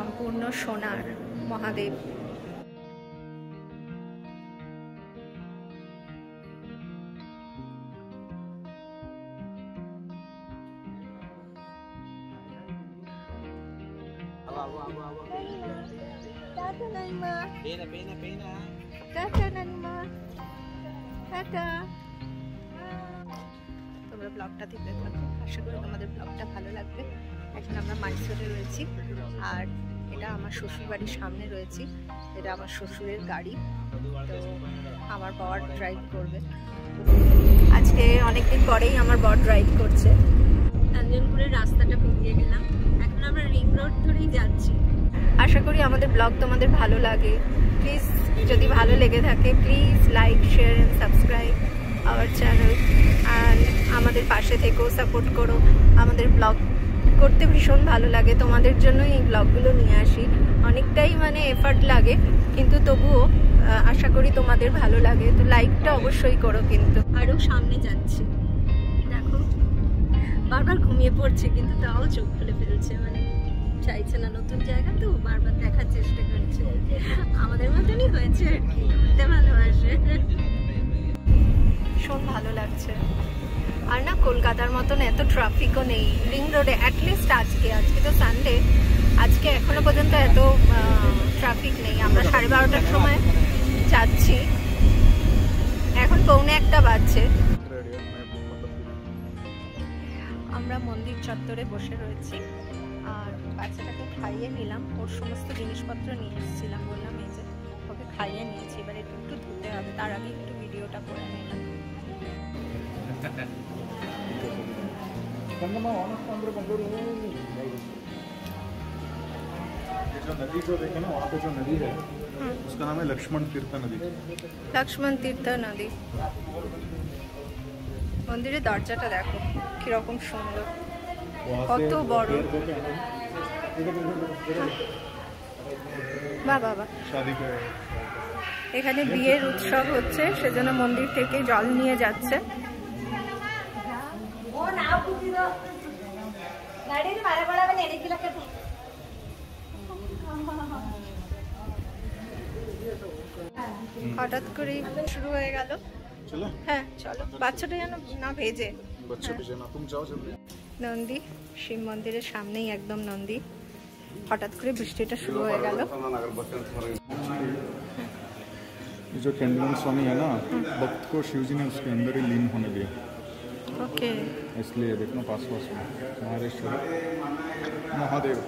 সম্পূর্ণ সোনার মহাদেব। তোমরা ব্লগটা দেখতে থাকো, আশা করি তোমাদের ব্লগটা ভালো লাগবে। এখন আমরা মাইসোরে রয়েছি, আর এটা আমার শ্বশুর বাড়ির সামনে রয়েছি। এটা আমার শ্বশুরের গাড়ি, তো আমার বর ড্রাইভ করবে। আজকে অনেকদিন পরেই আমার বর ড্রাইভ করছে। তাঞ্জনপুরের রাস্তাটা পেরিয়ে গেলাম, এখন আমরা রিং রোড ধরেই যাচ্ছি। আশা করি আমাদের ব্লগ তোমাদের ভালো লাগে। প্লিজ, যদি ভালো লেগে থাকে, please like, share and subscribe our channel, and আমাদের পাশে থেকেও সাপোর্ট করো। আমাদের ব্লগ করতে ভীষণ ভালো লাগে, তোমাদের জন্য এই ব্লগগুলো নিয়ে আসি। অনেকটাই মানে এফার্ট লাগে, কিন্তু তবুও আশা করি তোমাদের ভালো লাগে। তো লাইকটা অবশ্যই করো। কিন্তু আরও সামনে যাচ্ছি, দেখো বারবার ঘুমিয়ে পড়ছে, কিন্তু তাও চোখ খুলে ফেলছে, মানে চাইছে না। নতুন জায়গা তো বারবার দেখার চেষ্টা করছে। আমাদের মতনই হয়েছে আর কি, ঘুরতে ভালোবাসে। ভীষণ ভালো লাগছে। আর না, কলকাতার মতন এত ট্রাফিকও নেই রিং রোডে, অ্যাটলিস্ট আজকে তো সানডে, আজকে এখনো পর্যন্ত এত ট্রাফিক নেই। আমরা 12:30টার সময় যাচ্ছি, এখন 1:45 বাজছে। আমরা মন্দির চত্বরে বসে রয়েছি, আর বাচ্চাটাকে খাইয়ে নিলাম। ওর সমস্ত জিনিসপত্র নিয়ে এসেছিলাম, বললাম এই যে ওকে খাইয়ে নিয়েছি, এবার একটু ধুতে হবে, তার আগে একটু ভিডিওটা করে নিলাম। जो नदी जो देखे ना, वहाँ पे जो नदी है उसका नाम है लक्ष्मण तीर्थ नदी। लक्ष्मण तीर्थ नदी। মন্দিরের দরজাটা দেখো কিরকম সুন্দর, কত বড়। বাবা এখানে বিয়ের উৎসব হচ্ছে, সেজন্য মন্দির থেকে জল নিয়ে যাচ্ছে। হঠাৎ করে শুরু হয়ে গেল। হ্যাঁ চলো, বাচ্চাটা যেন না ভেজে। নন্দী, শিব মন্দিরের সামনেই একদম নন্দী। হঠাৎ করে বৃষ্টিটা শুরু হয়ে গেল। ये जो कैंडल स्वामी है ना, भक्त को शिव जी ने उसके अंदर ही लीन होने दिया। ओके, इसलिए देखना पास में महादेश्वर महादेव।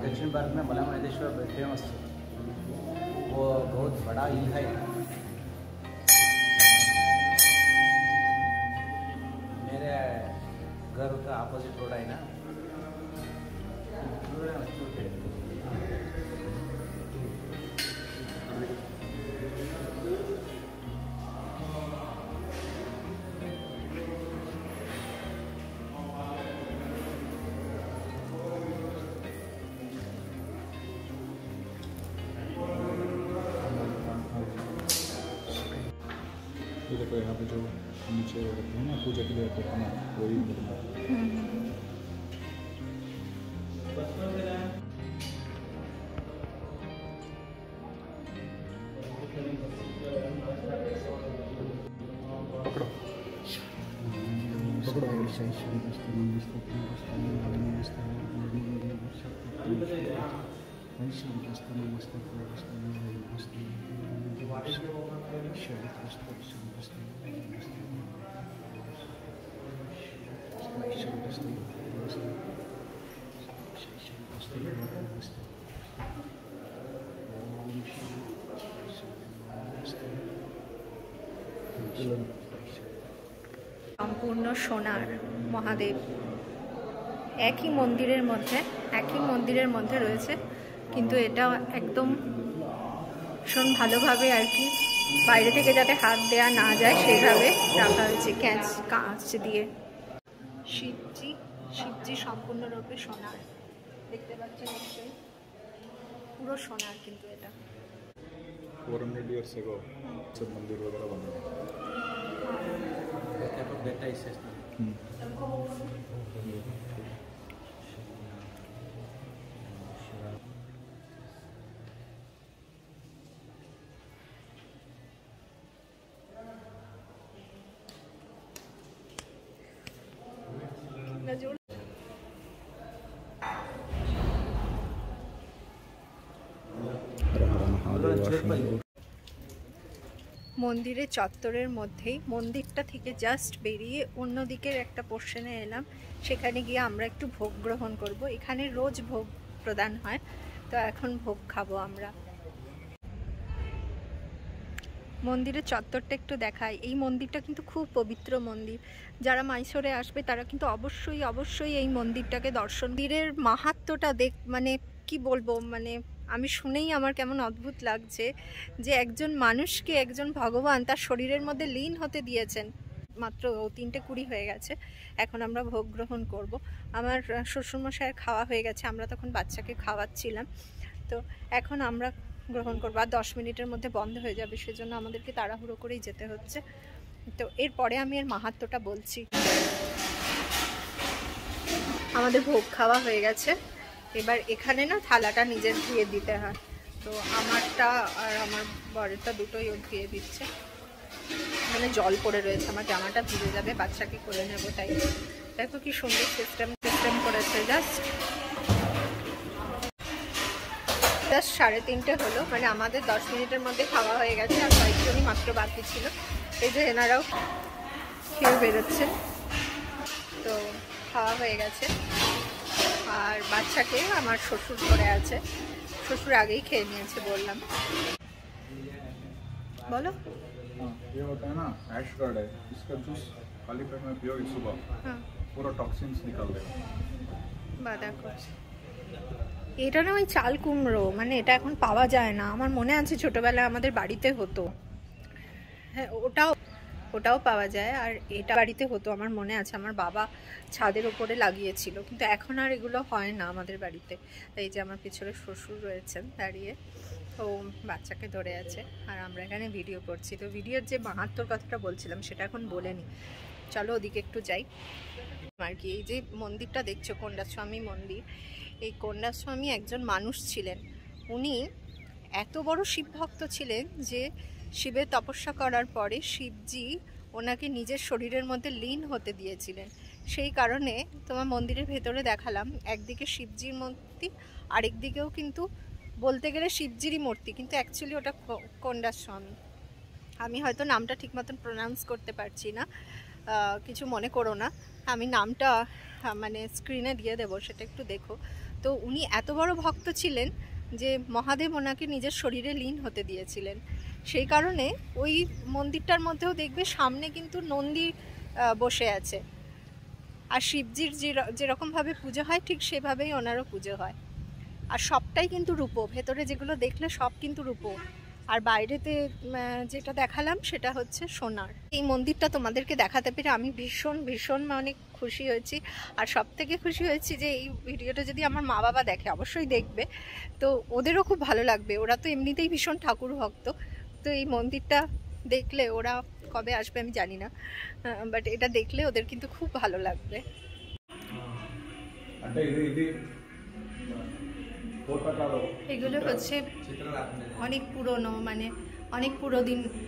दक्षिण भारत में बला महेश्वर फेमस है, वो बहुत बड़ा हिल है। मेरे घर का अपोजिट रोड है ना, देखो यहाँ पे जो नीचे रखते हैं ना पूजा के लिए रखते हैं ना, वही সম্পূর্ণ সোনার মহাদেব একই মন্দিরের মধ্যে রয়েছে, কিন্তু এটা একদম ভীষণ ভালোভাবে আর কি বাইরে থেকে যাতে হাত দেয়া না যায় সেইভাবে রাখা হয়েছে কাঁচ দিয়ে। শিবজি সম্পূর্ণরূপে সোনার, দেখতে পাচ্ছেন নিশ্চয়ই, পুরো সোনার। কিন্তু এটা 400 years ago सब मंदिर वगैरह बने हैं। बेटा इसे মন্দিরের চত্বরের মধ্যেই, মন্দিরটা থেকে জাস্ট বেরিয়ে অন্যদিকের একটা পোর্শনে এলাম, সেখানে গিয়ে আমরা একটু ভোগ গ্রহণ করব। এখানে রোজ ভোগ প্রদান হয়, তো এখন ভোগ খাবো আমরা। মন্দিরের চত্বরটা একটু দেখায়। এই মন্দিরটা কিন্তু খুব পবিত্র মন্দির, যারা মাইসোরে আসবে তারা কিন্তু অবশ্যই এই মন্দিরটাকে দর্শন। মন্দিরের মাহাত্ম্যটা মানে কি বলবো, মানে আমি শুনেই আমার কেমন অদ্ভুত লাগছে যে একজন মানুষকে একজন ভগবান তার শরীরের মধ্যে লীন হতে দিয়েছেন। মাত্র 3:20 হয়ে গেছে, এখন আমরা ভোগ গ্রহণ করব। আমার শ্বশুরমশাইয়ের খাওয়া হয়ে গেছে, আমরা তখন বাচ্চাকে খাওয়াচ্ছিলাম, তো এখন আমরা গ্রহণ করবো। আর 10 মিনিটের মধ্যে বন্ধ হয়ে যাবে, সেজন্য আমাদেরকে তাড়াহুড়ো করেই যেতে হচ্ছে। তো এরপরে আমি এর মাহাত্ম্যটা বলছি। আমাদের ভোগ খাওয়া হয়ে গেছে, এবার এখানে না থালাটা নিজের ধুয়ে দিতে হয়, তো আমারটা আর আমার বরেরটা দুটোই ও ধুয়ে দিচ্ছে। এখানে জল পড়ে রয়েছে, আমার জামাটা ভিজে যাবে, বাচ্চাকে করে নেবো, তাই দেখো কি সুন্দর সিস্টেম করেছে। জাস্ট 3:30 হলো, মানে আমাদের 10 মিনিটের মধ্যে খাওয়া হয়ে গেছে, আর কয়েকজনই মাত্র বাকি ছিল। এই যে এনারাও খেয়ে বেরোচ্ছে, তো খাওয়া হয়ে গেছে। আর বাচ্চাকে আমার শ্বশুর ধরে আছে, শ্বশুর আগেই খেয়ে নিয়েছে বললাম। বলো। ये होता है ना ऐश गार्ड है, इसका जूस खाली पेट में पियोगे सुबह, पूरा टॉक्सिन्स निकाल देगा। দেখো এটা না ওই চাল কুমড়ো, মানে এটা এখন পাওয়া যায় না। আমার মনে আছে ছোটবেলায় আমাদের বাড়িতে হতো, হ্যাঁ ওটাও পাওয়া যায়, আর এটা বাড়িতে হতো আমার মনে আছে, আমার বাবা ছাদের ওপরে লাগিয়েছিল, কিন্তু এখন আর এগুলো হয় না আমাদের বাড়িতে। এই যে আমার পিছনে শ্বশুর রয়েছেন দাঁড়িয়ে, ও বাচ্চাকে ধরে আছে, আর আমরা এখানে ভিডিও করছি। তো ভিডিওর যে মাহাত্ম্যর কথাটা বলছিলাম সেটা এখন বলে নিই, চলো ওদিকে একটু যাই আর কি। এই যে মন্দিরটা দেখছো, কন্যাস্বামী মন্দির, এই কন্যাস্বামী একজন মানুষ ছিলেন। উনি এত বড় শিব ভক্ত ছিলেন যে শিবের তপস্যা করার পরে শিবজি ওনাকে নিজের শরীরের মধ্যে লীন হতে দিয়েছিলেন। সেই কারণে তোমার মন্দিরের ভেতরে দেখালাম, একদিকে শিবজির মূর্তি, আরেক দিকেও কিন্তু বলতে গেলে শিবজিরই মূর্তি, কিন্তু অ্যাকচুয়ালি ওটা কন্যাস্বামী। আমি হয়তো নামটা ঠিক মতন প্রোনাউন্স করতে পারছি না, কিছু মনে করো না, আমি নামটা মানে স্ক্রিনে দিয়ে দেবো, সেটা একটু দেখো। তো উনি এত বড় ভক্ত ছিলেন যে মহাদেব ওনাকে নিজের শরীরে লীন হতে দিয়েছিলেন। সেই কারণে ওই মন্দিরটার মধ্যেও দেখবে সামনে কিন্তু নন্দী বসে আছে, আর শিবজির যেরকমভাবে পুজো হয় ঠিক সেভাবেই ওনারও পুজো হয়। আর সবটাই কিন্তু রূপো, ভেতরে যেগুলো দেখলে সব কিন্তু রূপো, আর বাইরেতে যেটা দেখালাম সেটা হচ্ছে সোনার। এই মন্দিরটা তোমাদেরকে দেখাতে পেরে আমি ভীষণ অনেক খুশি হয়েছি। আর সব থেকে খুশি হয়েছি যে এই ভিডিওটা যদি আমার মা বাবা দেখে, অবশ্যই দেখবে, তো ওদেরও খুব ভালো লাগবে। ওরা তো এমনিতেই ভীষণ ঠাকুর ভক্ত, তো এই মন্দিরটা দেখলে ওরা কবে আসবে আমি জানি না, বাট এটা দেখলে ওদের কিন্তু খুব ভালো লাগবে। এগুলো হচ্ছে অনেক পুরনো, মানে অনেক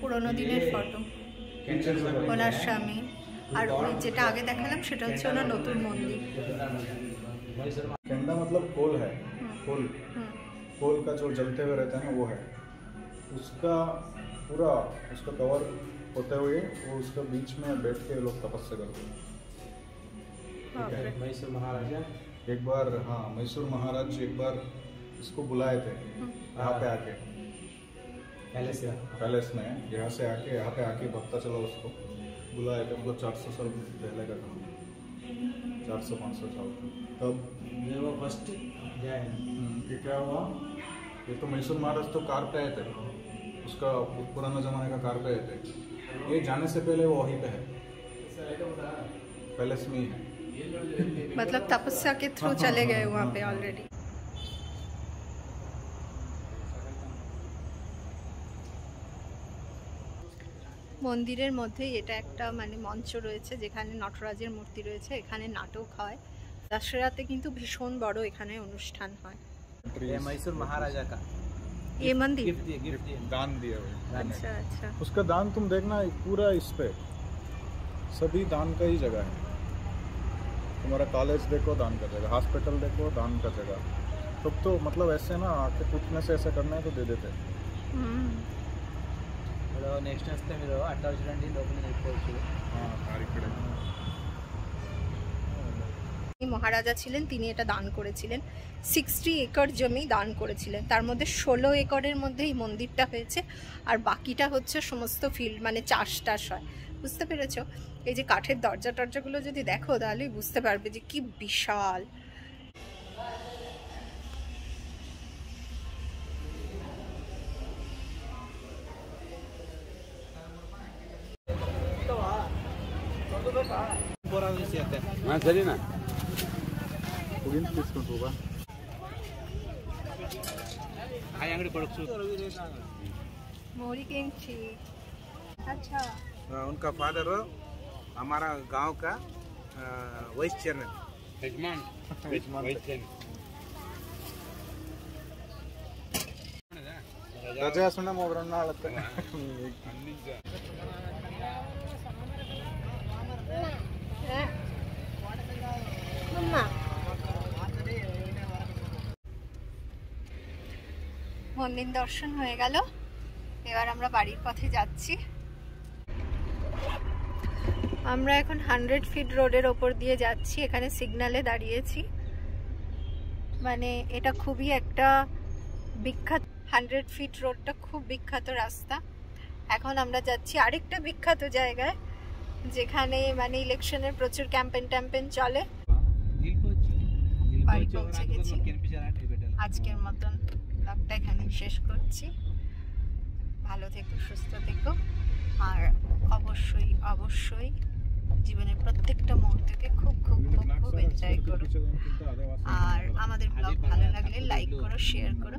পুরনো দিনের ফটো, ওনার স্বামী। আর ওই যেটা আগে দেখালাম সেটা হচ্ছে ওনার নতুন মন্দির। केंदा मतलब कोल है, कोल का जो जलते हुए रहता है ना, वो है उसका पूरा, उसका कवर होते हुए वो उसका बीच में बैठ के लोग तपस्या करते हैं। मैसूर महाराजा एक बार, हाँ, मैसूर महाराज एक बार इसको बुलाए थे यहाँ पे आके, पैलेस में यहाँ से आके यहाँ पे आके पता चला उसको बुलाया कि मतलब 400 साल पहले का था, 400-500 साल तब ये वो फर्स्ट गया है। ये क्या हुआ, ये तो मैसूर महाराज तो कार पे आए थे, उसका पुराना जमाने का कार पे आए थे, ये जाने से पहले वो वहीं पे है, पैलेस में ही है। मतलब तपस्या के थ्रू चले गए वहाँ पे ऑलरेडी। মন্দিরের মধ্যে এটা একটা মানে মঞ্চ রয়েছে যেখানে নটরাজের মূর্তি রয়েছে, এখানে নাটক হয়, দশরাতে কিন্তু ভীষণ বড় এখানে অনুষ্ঠান হয়। ये मैसूर महाराजा का ये मंदिर गिफ्ट दिए दान दिया हुआ। अच्छा अच्छा। उसका दान तुम देखना पूरा इस पे सभी दान का ही जगह है। तुम्हारा कॉलेज देखो दान का जगह, हॉस्पिटल देखो दान का जगह, तब तो मतलब ऐसे ना आके पूछने से ऐसा करना है तो दे देते। नेक्स्ट वस्ते మీరు అట్లా చూడండి లోపల వెళ్ళిపోవచ్చు। মহারাজা ছিলেন, তিনি এটা দান করেছিলেন, 60 একর জমি দান করেছিলেন, তার মধ্যে 16 একরের মধ্যে এই মন্দিরটা হয়েছে, আর বাকিটা হচ্ছে সমস্ত ফিল্ড মানে চাষ টাস হয়। বুঝতে পেরেছো? এই যে কাঠের দরজা টরজাগুলো যদি দেখো তাহলেই বুঝতে পারবে যে কি বিশাল। సరే నా తీసుకుంటా అంగడి కొడుకు मोरी किंची। अच्छा, उनका फादर हमारा गांव का वाइस चेयरमैन ರಜೆ ಸುಣ್ಣ ಹೋಗ್ರಣ್ಣ ಆಳತ್ತೆ মন্দির দর্শন হয়ে গেল, এবার আমরা বাড়ির পথে যাচ্ছি। আমরা এখন 100 ফিট রোডের ওপর দিয়ে যাচ্ছি, এখানে সিগন্যালে দাঁড়িয়েছি। মানে এটা খুবই একটা বিখ্যাত, 100 ফিট রোডটা খুব বিখ্যাত রাস্তা। এখন আমরা যাচ্ছি আরেকটা বিখ্যাত জায়গায় যেখানে মানে ইলেকশনের প্রচুর ক্যাম্পেন চলে। বাড়ি পৌঁছে গেছি, আজকের মতন ব্লগটা এখানে শেষ করছি। ভালো থেকো, সুস্থ থেকো, আর অবশ্যই অবশ্যই জীবনের প্রত্যেকটা মুহূর্তকে খুব খুব খুব খুব এনজয় করো। আর আমাদের ব্লগ ভালো লাগলে লাইক করো, শেয়ার করো,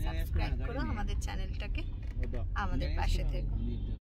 সাবস্ক্রাইব করো আমাদের চ্যানেলটাকে, আমাদের পাশে থেকো।